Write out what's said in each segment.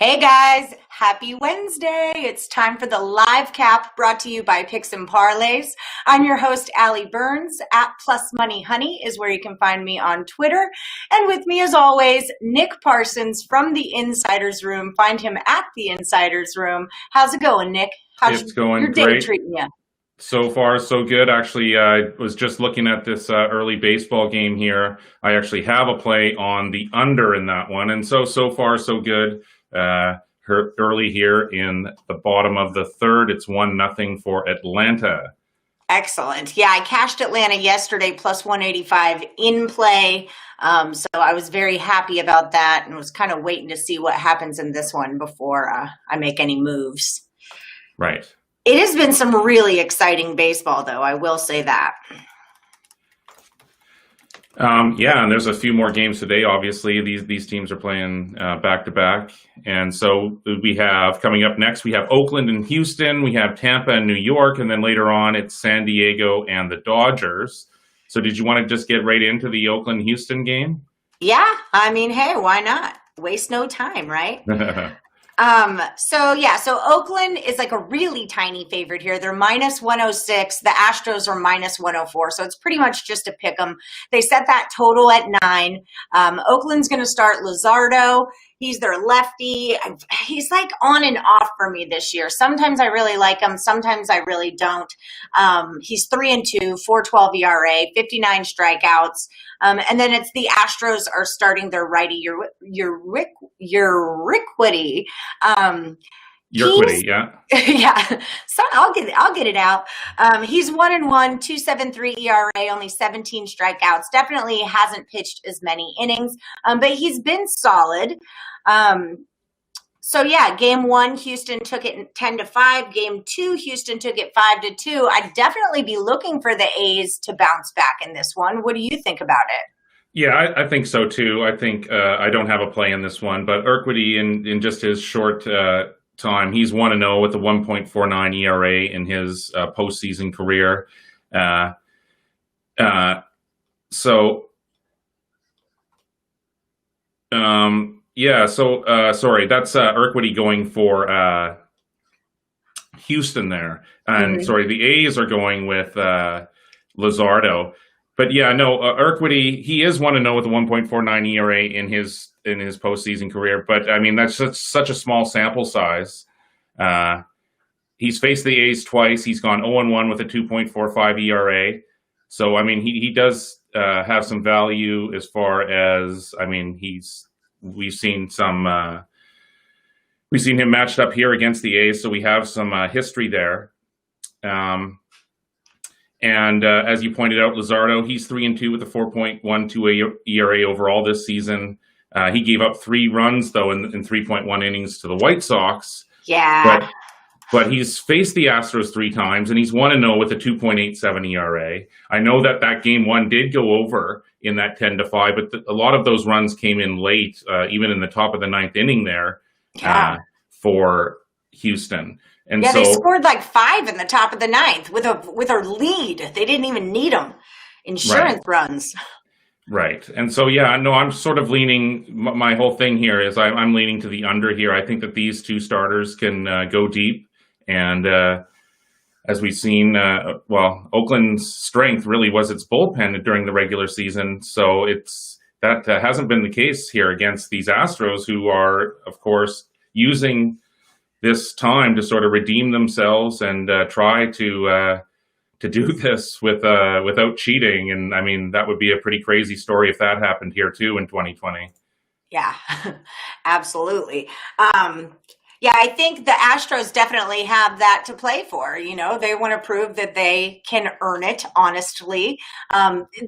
Hey guys, happy Wednesday. It's time for the live cap brought to you by Picks and Parlays. I'm your host, Allie Burns. At Plus Money Honey is where you can find me on Twitter. And with me as always, Nick Parsons from the Insiders Room. Find him at the Insiders Room. How's it going, Nick? How's It's going your day great. treating you? So far, so good. Actually, I was just looking at this early baseball game here. I actually have a play on the under in that one. And so far, so good. Early here in the bottom of the third, it's 1-0 for Atlanta. Excellent. Yeah, I cashed Atlanta yesterday plus 185 in play. So I was very happy about that and was kind of waiting to see what happens in this one before I make any moves. Right. It has been some really exciting baseball, though. I will say that. Yeah, and there's a few more games today. Obviously, these teams are playing back to back, and so we have coming up next. We have Oakland and Houston. We have Tampa and New York, and then later on it's San Diego and the Dodgers. So, did you want to just get right into the Oakland-Houston game? Yeah, I mean, hey, why not? Waste no time, right? So Oakland is like a really tiny favorite here. They're minus 106. The Astros are minus 104. So it's pretty much just a pick 'em. They set that total at 9. Oakland's going to start Luzardo. He's their lefty. He's like on and off for me this year. Sometimes I really like him. Sometimes I really don't. He's 3-2, 4.12 ERA, 59 strikeouts. And then it's the Astros are starting their righty, Urquidy. Urquidy, yeah. Yeah. So I'll get it out. He's 1-1, 2.73 ERA, only 17 strikeouts. Definitely hasn't pitched as many innings, but he's been solid. Game 1, Houston took it 10-5. Game 2, Houston took it 5-2. I'd definitely be looking for the A's to bounce back in this one. What do you think about it? Yeah, I think so too. I think I don't have a play in this one, but Urquidy in just his short time, he's 1-0 with a 1.49 ERA in his postseason career. Sorry, that's Urquidy going for Houston there. And sorry, the A's are going with Luzardo. But yeah, no, Urquidy, he is 1-0 with a 1.49 ERA in his postseason career. But I mean, that's such a small sample size. He's faced the A's twice. He's gone 0-1 with a 2.45 ERA. So I mean, he does have some value as far as we've seen him matched up here against the A's, so we have some history there. As you pointed out, Luzardo, he's 3-2 with a 4.12 ERA overall this season. He gave up 3 runs, though, in 3.1 innings to the White Sox. Yeah. But he's faced the Astros 3 times, and he's 1-0 with a 2.87 ERA. I know that game 1 did go over in that 10-5, but a lot of those runs came in late, even in the top of the 9th inning there for Houston. And they scored like 5 in the top of the 9th with a lead. They didn't even need them. Insurance runs. Right. And so, yeah, no, I'm sort of leaning, my whole thing here is I'm leaning to the under here. I think that these 2 starters can go deep. And as we've seen, Oakland's strength really was its bullpen during the regular season. So that hasn't been the case here against these Astros, who are, of course, using this time to sort of redeem themselves and try to do this without cheating. And I mean, that would be a pretty crazy story if that happened here too in 2020. Yeah, absolutely. I think the Astros definitely have that to play for. You know, they want to prove that they can earn it, honestly.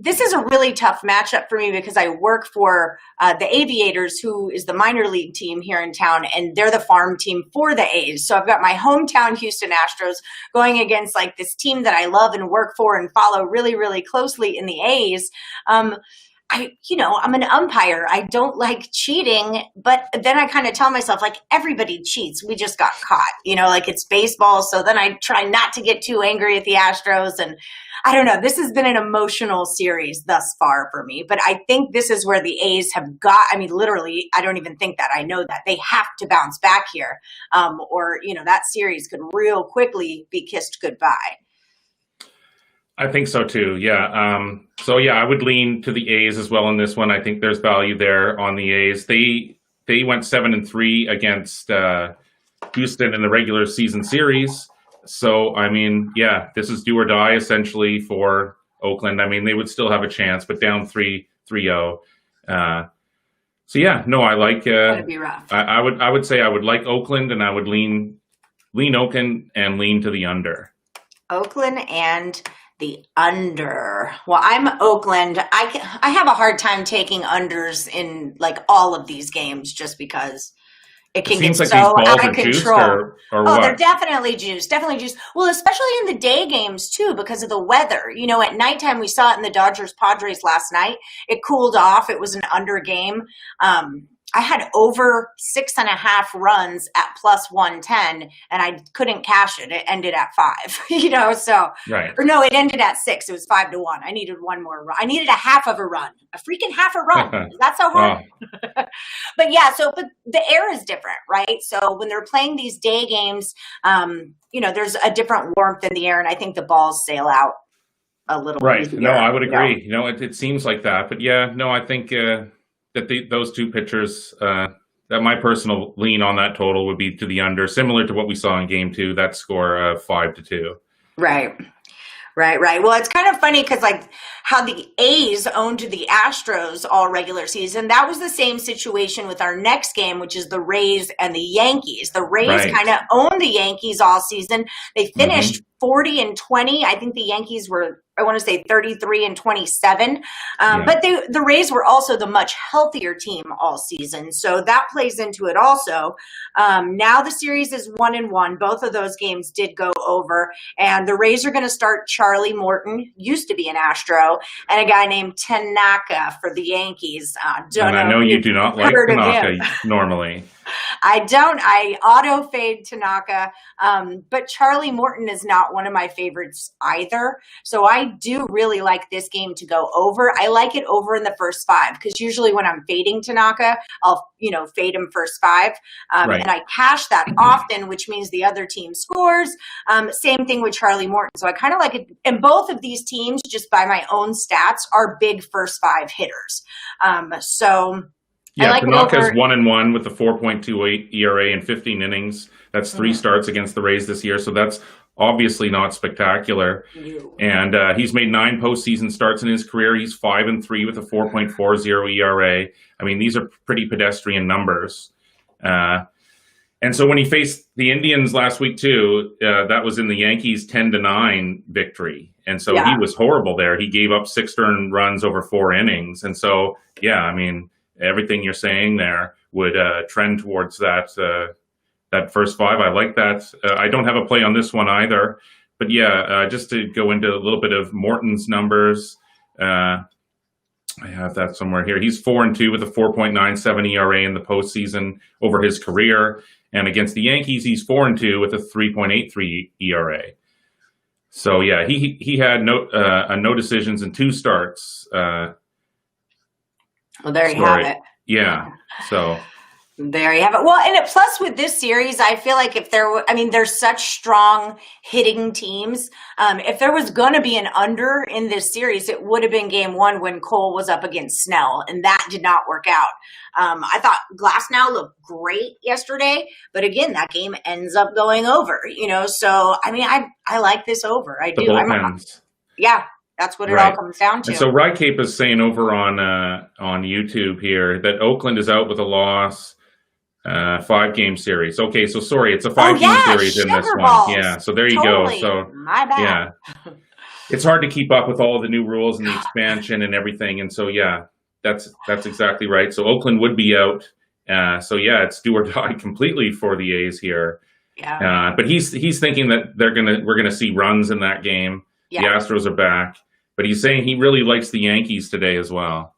This is a really tough matchup for me because I work for the Aviators, who is the minor league team here in town, and they're the farm team for the A's. So I've got my hometown Houston Astros going against like this team that I love and work for and follow really, really closely in the A's. I'm an umpire. I don't like cheating, but then I kind of tell myself, like, everybody cheats. We just got caught, like it's baseball. So then I try not to get too angry at the Astros. And I don't know. This has been an emotional series thus far for me, but I think this is where the A's have got, literally, I don't even think that. I know that they have to bounce back here. Or that series could real quickly be kissed goodbye. I think so too. Yeah. So yeah, I would lean to the A's as well in this one. I think there's value there on the A's. They went 7-3 against Houston in the regular season series. So yeah, this is do or die essentially for Oakland. They would still have a chance, but down 3-0. So yeah, no, I like. That'd be rough. I would say I would like Oakland, and I would lean Oakland and lean to the under. Oakland and the under. Well, I'm Oakland. I have a hard time taking unders in like all of these games just because it can get so out of control. Or what? They're definitely juiced. Definitely juiced. Well, especially in the day games too, because of the weather. At nighttime, we saw it in the Dodgers-Padres last night. It cooled off. It was an under game. I had over 6.5 runs at plus 110, and I couldn't cash it. It ended at 5, so. Right. Or no, it ended at 6. It was 5-1. I needed one more run. I needed a half of a run. A freaking half a run. Is that so hard? Oh. But yeah, but the air is different, right? So when they're playing these day games, there's a different warmth in the air, and I think the balls sail out a little right. easier. No, I would agree. It seems like that. But yeah, no, I think that those two pitchers, that my personal lean on that total would be to the under, similar to what we saw in Game 2, that score of 5-2. Right. Well, it's kind of funny because like how the A's owned the Astros all regular season, that was the same situation with our next game, which is the Rays and the Yankees. The Rays kind of owned the Yankees all season. They finished 40-20. I think the Yankees were, I want to say 33-27. But the Rays were also the much healthier team all season. So that plays into it also. Now the series is 1-1. Both of those games did go over. And the Rays are going to start Charlie Morton, used to be an Astro, and a guy named Tanaka for the Yankees. And I know you do not like Tanaka normally. I don't. I auto fade Tanaka. But Charlie Morton is not one of my favorites either. So I do really like this game to go over. I like it over in the first 5 because usually when I'm fading Tanaka, I'll, fade him first 5. And I cash that often, which means the other team scores. Same thing with Charlie Morton. So I kind of like it. And both of these teams, just by my own stats, are big first 5 hitters. Yeah, Tanaka's 1-1 with a 4.28 ERA in 15 innings. That's 3 starts against the Rays this year, so that's obviously not spectacular. And he's made 9 postseason starts in his career. He's 5-3 with a 4.40 ERA. These are pretty pedestrian numbers. And so when he faced the Indians last week too, that was in the Yankees 10-9 victory. And so he was horrible there. He gave up 6 earned runs over 4 innings. And so, everything you're saying there would trend towards that first 5. I like that. I don't have a play on this one either. But just to go into a little bit of Morton's numbers, I have that somewhere here. He's 4-2 with a 4.97 ERA in the postseason over his career. And against the Yankees, he's 4-2 with a 3.83 ERA. So he had no decisions in 2 starts. Well, there you have it. Yeah. So there you have it. Well, and plus with this series, I feel like if there were, there's such strong hitting teams. If there was going to be an under in this series, it would have been Game 1 when Cole was up against Snell, and that did not work out. I thought Glasnow looked great yesterday, but again, that game ends up going over, So, I like this over. I do. That's what it all comes down to. And so Rycape is saying over on YouTube here that Oakland is out with a loss, 5-game series. Okay, so sorry, it's a 5-game series in this one. Yeah, so there you go. So my bad. Yeah, it's hard to keep up with all the new rules and the expansion and everything. And so that's exactly right. So Oakland would be out. So it's do or die completely for the A's here. Yeah. But he's thinking that we're gonna see runs in that game. Yeah. The Astros are back, but he's saying he really likes the Yankees today as well.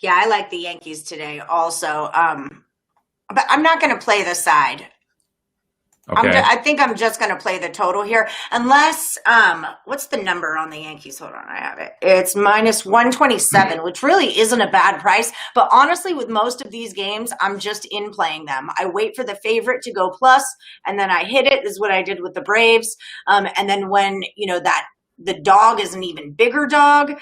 Yeah, I like the Yankees today also. But I'm not going to play the side. Okay. I think I'm just going to play the total here, unless what's the number on the Yankees? Hold on, I have it. It's minus 127, which really isn't a bad price. But honestly, with most of these games, I'm just in playing them. I wait for the favorite to go plus, and then I hit it. Is what I did with the Braves. And then when that the dog is an even bigger dog,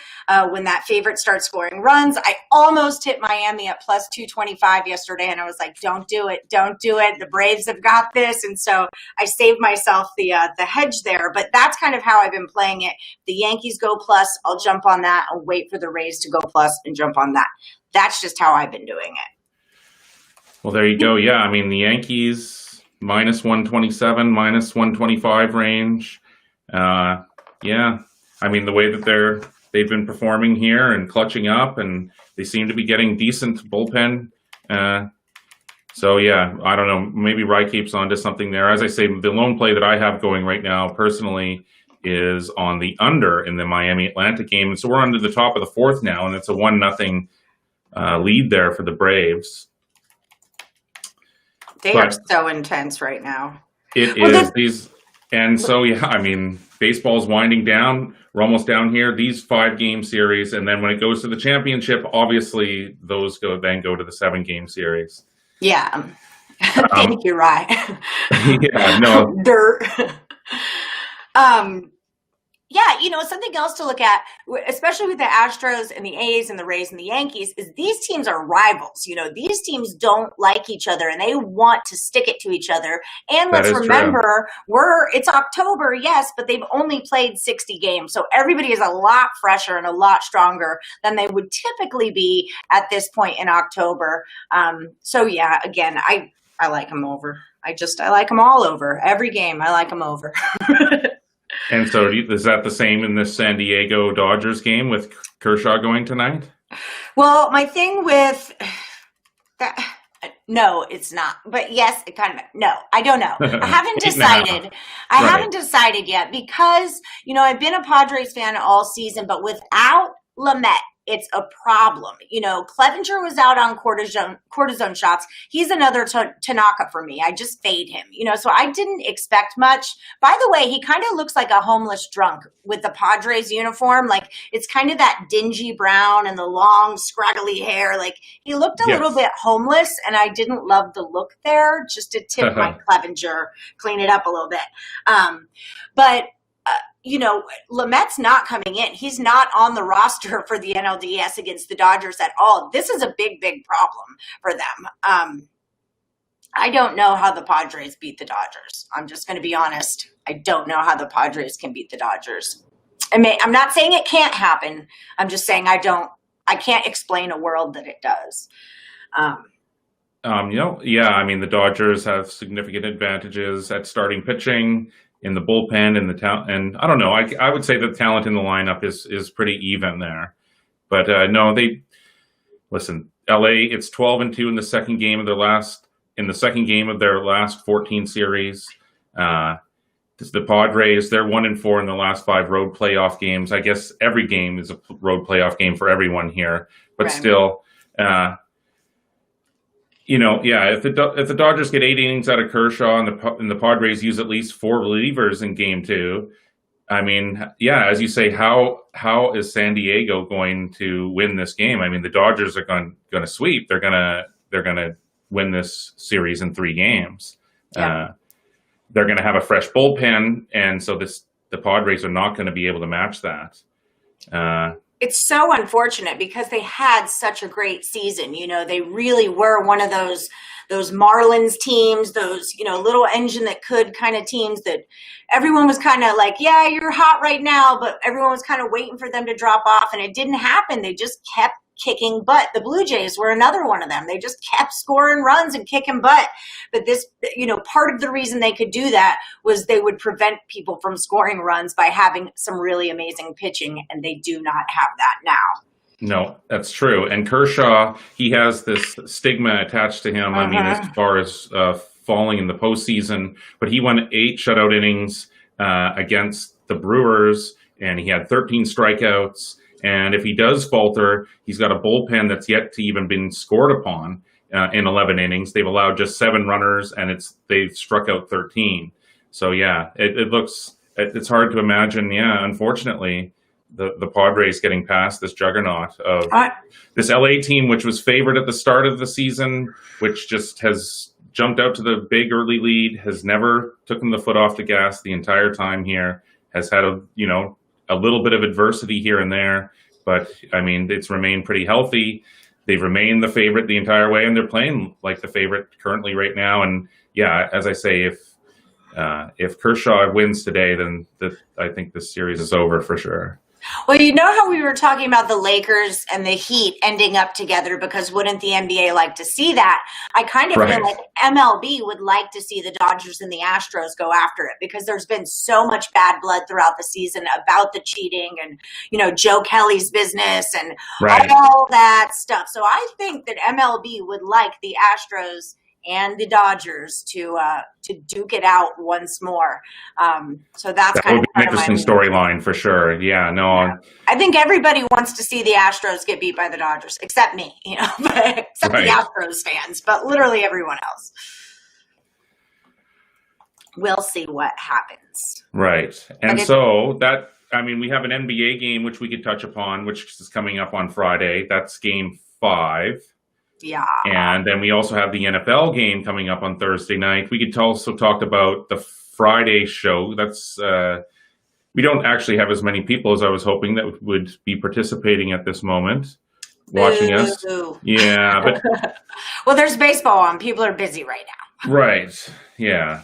when that favorite starts scoring runs, I almost hit Miami at plus 225 yesterday, and I was like, don't do it. The Braves have got this. And so I saved myself the hedge there, but that's kind of how I've been playing it. The Yankees go plus, I'll jump on that. I'll wait for the Rays to go plus and jump on that. That's just how I've been doing it. Well, there you go. Yeah, I mean, the Yankees minus 127, minus 125 range. Yeah, I mean, the way that they've been performing here and clutching up, and they seem to be getting decent bullpen. So yeah, I don't know. Maybe Rye keeps onto something there. As I say, the lone play that I have going right now, personally, is on the under in the Miami Atlanta game. And so we're under the top of the fourth now, and it's a 1-0 lead there for the Braves. They are so intense right now. It is these. And so, yeah, I mean, baseball's winding down. We're almost down here. These 5-game series, and then when it goes to the championship, obviously those go to the 7-game series. Yeah, thank you, Rye. Yeah, no. Dirt. Yeah, something else to look at, especially with the Astros and the A's and the Rays and the Yankees, is these teams are rivals. These teams don't like each other, and they want to stick it to each other. And let's remember, it's October, yes, but they've only played 60 games. So everybody is a lot fresher and a lot stronger than they would typically be at this point in October. So yeah, again, I like them over. I like them all over. Every game, I like them over. And so is that the same in this San Diego Dodgers game with Kershaw going tonight? Well, my thing with that, no, it's not. But yes, it kind of, no, I don't know. I haven't decided. I haven't decided yet because, I've been a Padres fan all season, but without Lamet, it's a problem. Clevenger was out on cortisone shots. He's another Tanaka for me. I just fade him, so I didn't expect much. By the way, he kind of looks like a homeless drunk with the Padres uniform. Like, it's kind of that dingy brown and the long scraggly hair. Like, he looked a little bit homeless, and I didn't love the look there. Just to tip my Clevenger, clean it up a little bit. But Lamet's not coming in. He's not on the roster for the NLDS against the Dodgers at all. This is a big, big problem for them. I don't know how the Padres beat the Dodgers. I'm just going to be honest. I don't know how the Padres can beat the Dodgers. I'm not saying it can't happen. I'm just saying I can't explain a world that it does. Yeah, I mean, the Dodgers have significant advantages at starting pitching, in the bullpen, and I don't know. I would say the talent in the lineup is pretty even there, but no, listen. LA, it's 12-2 in the second game of their last 14 series. The Padres, they're 1-4 in the last 5 road playoff games. I guess every game is a road playoff game for everyone here, but right. Still. If the Dodgers get 8 innings out of Kershaw and the Padres use at least 4 relievers in Game 2, I mean, yeah, as you say, how is San Diego going to win this game? I mean, the Dodgers are going to sweep. They're gonna win this series in 3 games. Yeah. They're going to have a fresh bullpen, and so the Padres are not going to be able to match that. It's so unfortunate because they had such a great season. They really were one of those Marlins teams, those, little engine that could kind of teams that everyone was kind of like, yeah, you're hot right now, but everyone was kind of waiting for them to drop off, and it didn't happen. They just kept kicking butt. The Blue Jays were another one of them. They just kept scoring runs and kicking butt. But this, part of the reason they could do that was they would prevent people from scoring runs by having some really amazing pitching, and they do not have that now. No, that's true. And Kershaw, he has this stigma attached to him. I mean, as far as falling in the postseason, but he won 8 shutout innings against the Brewers, and he had 13 strikeouts. And if he does falter, he's got a bullpen that's yet to even been scored upon in 11 innings. They've allowed just 7 runners, and they've struck out 13. So yeah, it's hard to imagine. Yeah, unfortunately, the Padres getting past this juggernaut of this LA team, which was favored at the start of the season, which just has jumped out to the big early lead, has never taken the foot off the gas the entire time here, has had a little bit of adversity here and there, but I mean, it's remained pretty healthy. They've remained the favorite the entire way, and they're playing like the favorite currently right now. And yeah, as I say, if Kershaw wins today, then I think this series is over for sure. Well, you know how we were talking about the Lakers and the Heat ending up together, because wouldn't the NBA like to see that? I kind of feel like MLB would like to see the Dodgers and the Astros go after it, because there's been so much bad blood throughout the season about the cheating and, Joe Kelly's business and all that stuff. So I think that MLB would like the Astros and the Dodgers to duke it out once more. So that would be an interesting storyline for sure. Yeah, no. Yeah. I think everybody wants to see the Astros get beat by the Dodgers, except me, except the Astros fans, but literally everyone else. We'll see what happens. Right. And we have an NBA game, which we could touch upon, which is coming up on Friday. That's game 5. Yeah. And then we also have the NFL game coming up on Thursday night. We could also talk about the Friday show. That's we don't actually have as many people as I was hoping that would be participating at this moment, watching us. Yeah, but well, there's baseball on. People are busy right now. Right. Yeah.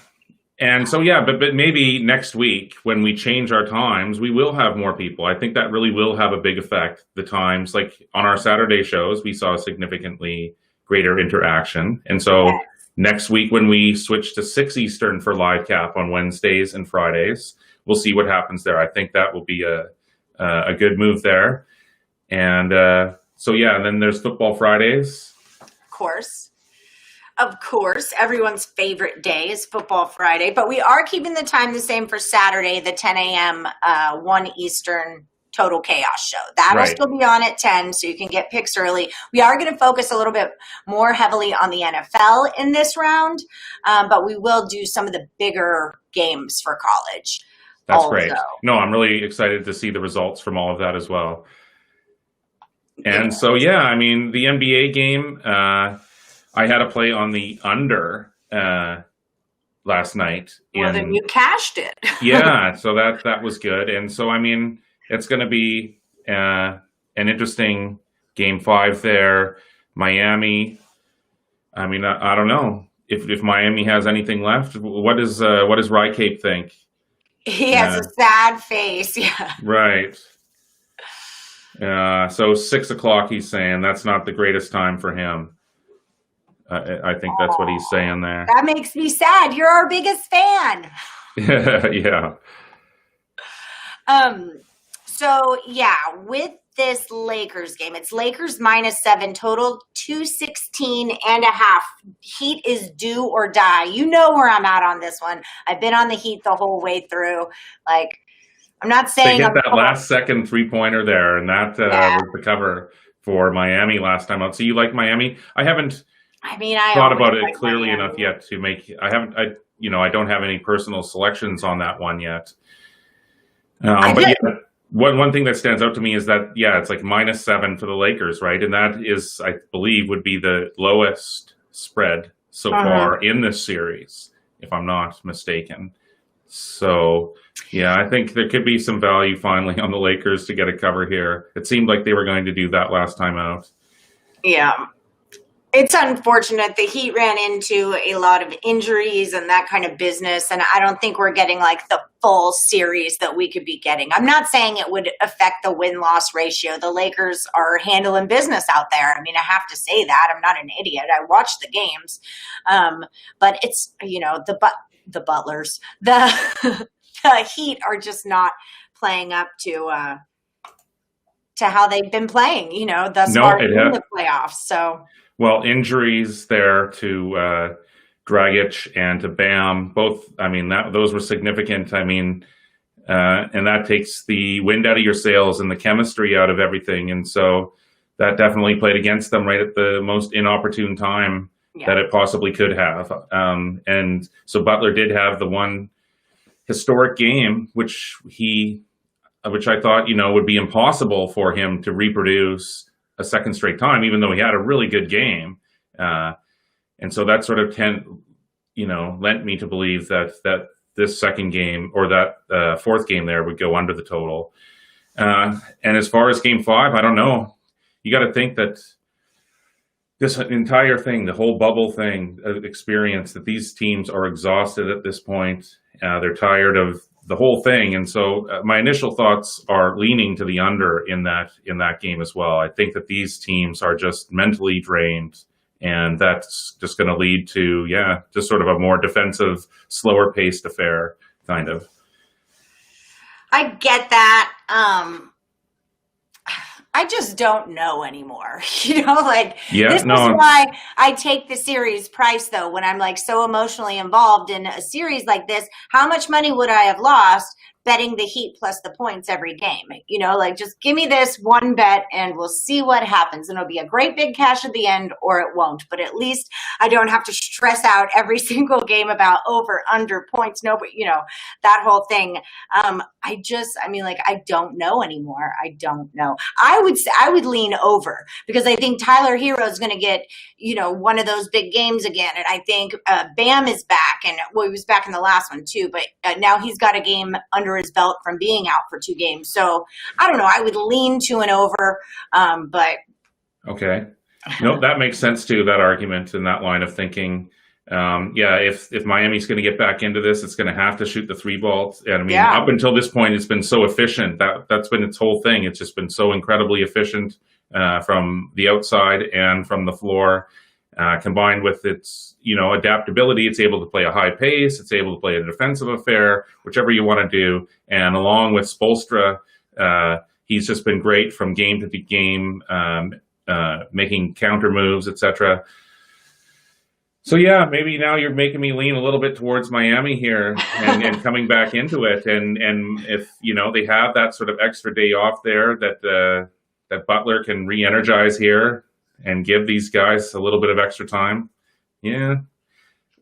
And so, yeah, but maybe next week when we change our times, we will have more people. I think that really will have a big effect. The times, like on our Saturday shows, we saw significantly greater interaction. And so next week when we switch to 6 Eastern for live cap on Wednesdays and Fridays, we'll see what happens there. I think that will be a good move there. And so, yeah, and then there's Football Fridays. Of course, everyone's favorite day is Football Friday, but we are keeping the time the same for Saturday, the 10 a.m., 1 Eastern Total Chaos show. That'll still be on at 10, so you can get picks early. We are going to focus a little bit more heavily on the NFL in this round, but we will do some of the bigger games for college. That's also great. No, I'm really excited to see the results from all of that as well. And so, yeah, I mean, the NBA game, I had a play on the under last night. Well, then you cashed it. Yeah, so that was good. And so, I mean, it's going to be an interesting game 5 there. Miami, I mean, I don't know if Miami has anything left. What does Rycape think? He has a sad face. Yeah. Right. So 6 o'clock, he's saying that's not the greatest time for him. I think that's what he's saying there. That makes me sad. You're our biggest fan. Yeah. So, yeah, with this Lakers game, it's Lakers -7, total 216.5. Heat is do or die. You know where I'm at on this one. I've been on the Heat the whole way through. Like, I'm not saying they hit that last second 3-pointer there, and that was the cover for Miami last time out. So you like Miami? I thought about it clearly enough yet to make. I don't have any personal selections on that one yet. But yeah, one thing that stands out to me is that it's like -7 for the Lakers, right? And that is, I believe, would be the lowest spread so far in this series, if I'm not mistaken. So yeah, I think there could be some value finally on the Lakers to get a cover here. It seemed like they were going to do that last time out. Yeah. It's unfortunate. The Heat ran into a lot of injuries and that kind of business, and I don't think we're getting like the full series that we could be getting. I'm not saying it would affect the win-loss ratio. The Lakers are handling business out there. I mean, I have to say that. I'm not an idiot. I watch the games. But it's, the Butlers, the Heat are just not playing up to how they've been playing, thus far in the playoffs. So. Well, injuries there to Dragic and to Bam, both. I mean, those were significant. I mean, and that takes the wind out of your sails and the chemistry out of everything. And so that definitely played against them right at the most inopportune time that it possibly could have. And so Butler did have the one historic game, which I thought, would be impossible for him to reproduce a second straight time, even though he had a really good game. And so that sort of lent me to believe that this second game, or that fourth game there, would go under the total. And as far as game 5, I don't know. You got to think that this entire thing, the whole bubble thing, experience, that these teams are exhausted at this point. They're tired of the whole thing. And so my initial thoughts are leaning to the under in that game as well. I think that these teams are just mentally drained, and that's just going to lead to, just sort of a more defensive, slower paced affair, kind of. I get that. I just don't know anymore. This is why I take the series price, though, when I'm like so emotionally involved in a series like this. How much money would I have lost betting the Heat plus the points every game? Just give me this one bet and we'll see what happens. And it'll be a great big cash at the end, or it won't. But at least I don't have to stress out every single game about over, under, points, no, but that whole thing. I don't know anymore. I don't know. I would lean over, because I think Tyler Hero is going to get, one of those big games again. And I think Bam is back, and he was back in the last one too, but now he's got a game under his belt from being out for 2 games. So I don't know. I would lean to an over, but. Okay. No, that makes sense too, that argument and that line of thinking. If Miami's going to get back into this, it's going to have to shoot the 3 ball. And up until this point, it's been so efficient. That's been its whole thing. It's just been so incredibly efficient from the outside and from the floor, combined with its, adaptability. It's able to play a high pace. It's able to play a defensive affair, whichever you want to do. And along with Spoelstra, he's just been great from game to game, making counter moves, etc. So maybe now you're making me lean a little bit towards Miami here and coming back into it. And if, they have that sort of extra day off there, that Butler can re-energize here and give these guys a little bit of extra time.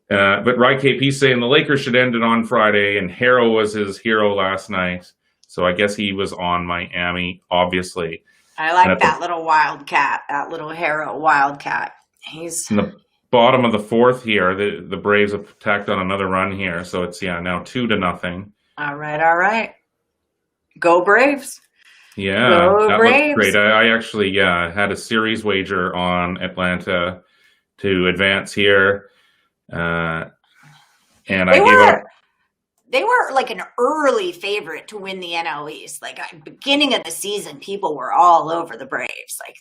But Rye KP's saying the Lakers should end it on Friday, and Harrow was his hero last night. So I guess he was on Miami, obviously. I like that little wildcat, that little Harrow wildcat. He's in the bottom of the 4th here. The Braves have tacked on another run here. So it's, now 2-0. All right. Go Braves. Yeah, that looks great. I actually had a series wager on Atlanta to advance here. And they were like an early favorite to win the NL East. Like at the beginning of the season, people were all over the Braves. Like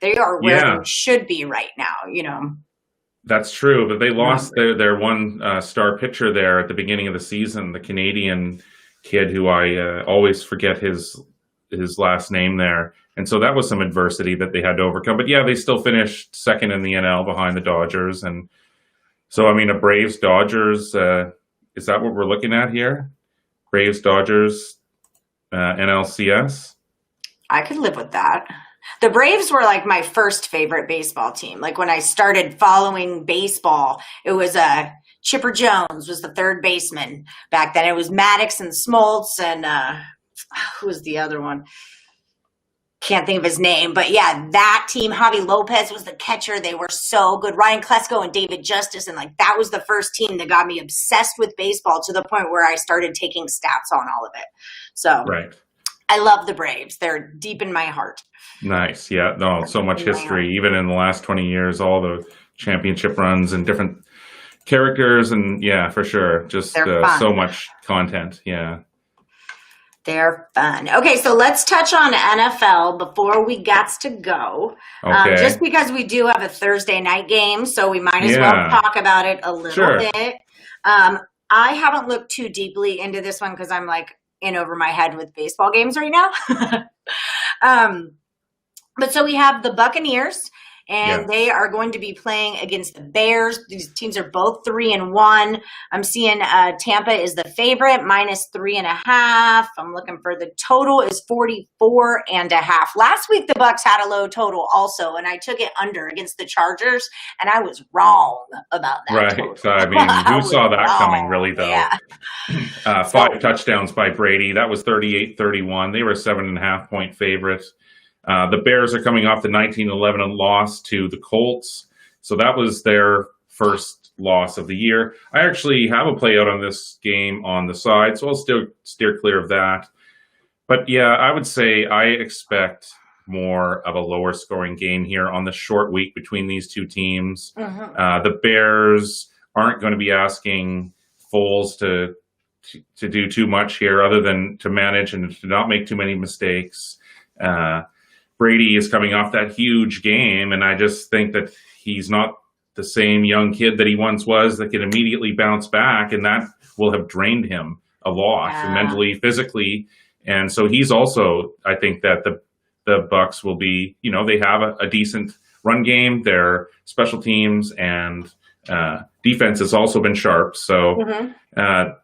they are where they should be right now, That's true, but they lost their one star pitcher there at the beginning of the season, the Canadian kid who I always forget his last name there. And so that was some adversity that they had to overcome. But they still finished second in the NL behind the Dodgers. And so, a Braves-Dodgers, is that what we're looking at here? Braves-Dodgers, NLCS? I could live with that. The Braves were like my first favorite baseball team. Like when I started following baseball, it was Chipper Jones was the third baseman back then. It was Maddox and Smoltz and who was the other one? Can't think of his name, but that team. Javi Lopez was the catcher. They were so good. Ryan Klesko and David Justice, and that was the first team that got me obsessed with baseball to the point where I started taking stats on all of it. So I love the Braves. They're deep in my heart. Nice. Yeah. No, so much history, even in the last 20 years, all the championship runs and different characters. And for sure. Just so much content. Yeah. They're fun. Okay, so let's touch on NFL before we got to go. Okay. Just because we do have a Thursday night game, so we might as well talk about it a little bit. I haven't looked too deeply into this one because I'm in over my head with baseball games right now. But so we have the Buccaneers and they are going to be playing against the Bears. These teams are both 3-1. I'm seeing Tampa is the favorite, -3.5. I'm looking for the total is 44.5. Last week, the Bucs had a low total also, and I took it under against the Chargers, and I was wrong about that. Right. Total. I mean, who saw that coming, really, though? Yeah. 5 touchdowns by Brady. That was 38-31. They were a 7.5-point favorite. The Bears are coming off the 19-11 loss to the Colts. So that was their first loss of the year. I actually have a play out on this game on the side, so I'll still steer clear of that. But yeah, I would say I expect more of a lower scoring game here on the short week between these two teams. The Bears aren't going to be asking Foles to do too much here other than to manage and to not make too many mistakes. Brady is coming off that huge game, and I just think that he's not the same young kid that he once was that can immediately bounce back, and that will have drained him a lot mentally, physically. And so he's also, I think that the Bucs will be, they have a decent run game. Their special teams and defense has also been sharp. So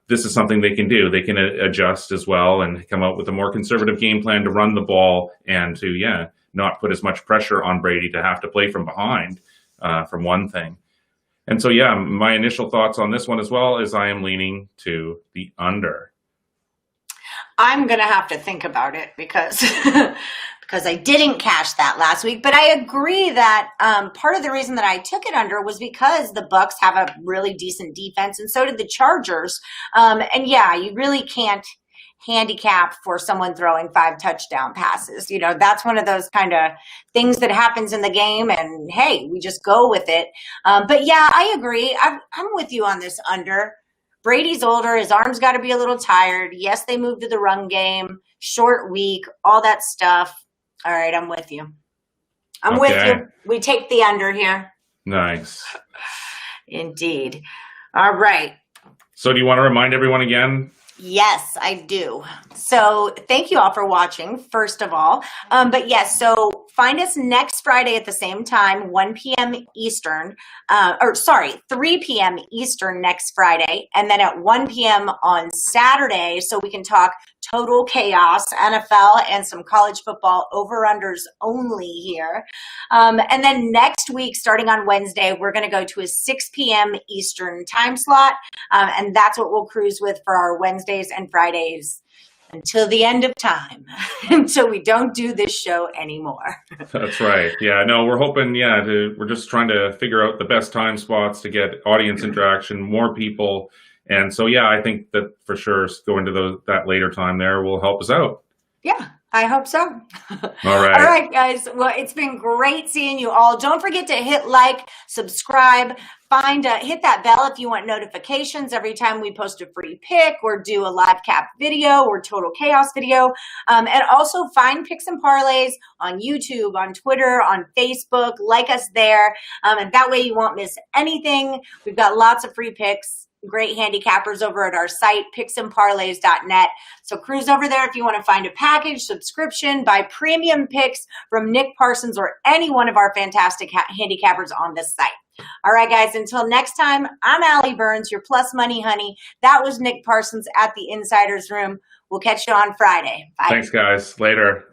this is something they can do. They can adjust as well and come out with a more conservative game plan to run the ball and to, not put as much pressure on Brady to have to play from behind, from one thing. And so, my initial thoughts on this one as well is I am leaning to the under. I'm going to have to think about it because I didn't cash that last week. But I agree that part of the reason that I took it under was because the Bucs have a really decent defense, and so did the Chargers. You really can't handicap for someone throwing 5 touchdown passes. That's one of those kind of things that happens in the game, and hey, we just go with it. I agree. I'm with you on this under. Brady's older. His arms got to be a little tired. Yes, they moved to the run game, short week, all that stuff. All right, I'm with you. I'm with you. We take the under here. Nice. Indeed. All right. So do you want to remind everyone again? Yes, I do. So thank you all for watching, first of all. So find us next Friday at the same time, 1 p.m. Eastern, 3 p.m. Eastern next Friday, and then at 1 p.m. on Saturday, so we can talk total chaos, NFL, and some college football over-unders only here. And then next week, starting on Wednesday, we're going to go to a 6 p.m. Eastern time slot, and that's what we'll cruise with for our Wednesdays and Fridays until the end of time, until we don't do this show anymore. That's right. Yeah, no, we're hoping, we're just trying to figure out the best time spots to get audience interaction, more people. And so, I think that for sure going to that later time there will help us out. Yeah, I hope so. All right. All right, guys. Well, it's been great seeing you all. Don't forget to hit like, subscribe, hit that bell if you want notifications every time we post a free pick or do a live cap video or total chaos video. And also find Picks and Parlays on YouTube, on Twitter, on Facebook. Like us there. And that way you won't miss anything. We've got lots of free picks. Great handicappers over at our site, picksandparlays.net. So cruise over there if you want to find a package, subscription, buy premium picks from Nick Parsons or any one of our fantastic handicappers on this site. All right, guys, until next time, I'm Allie Burns, your plus money honey. That was Nick Parsons at the Insiders Room. We'll catch you on Friday. Bye. Thanks, guys. Later.